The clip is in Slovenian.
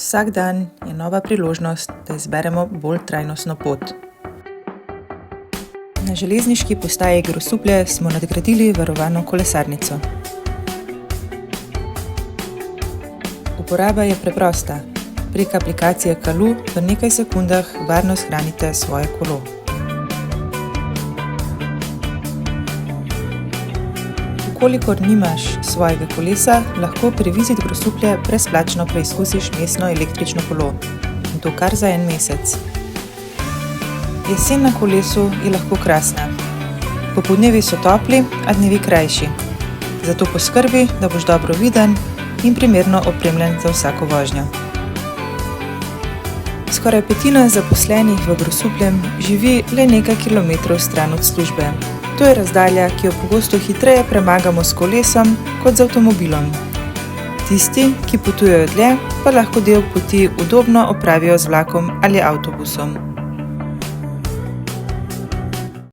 Vsak dan je nova priložnost, da izberemo bolj trajnostno pot. Na železniški postaji Grosuplje smo nadgradili varovano kolesarnico. Uporaba je preprosta. Prek aplikacije Kalu v nekaj sekundah varno shranite svoje kolo. Kolikor nimaš svojega kolesa, lahko pri Visit Grosuplje brezplačno preizkusiš mestno električno kolo. In to kar za 1 mesec. Jesen na kolesu je lahko krasna. Popoldnevi so topli, a dnevi krajši. Zato poskrbi, da boš dobro viden in primerno opremljen za vsako vožnjo. Skoraj petina zaposlenih v Grosupljem živi le nekaj kilometrov stran od službe. To je razdalja, ki jo pogosto hitreje premagamo s kolesom kot z avtomobilom. Tisti, ki potujejo dlje, pa lahko del poti udobno opravijo z vlakom ali avtobusom.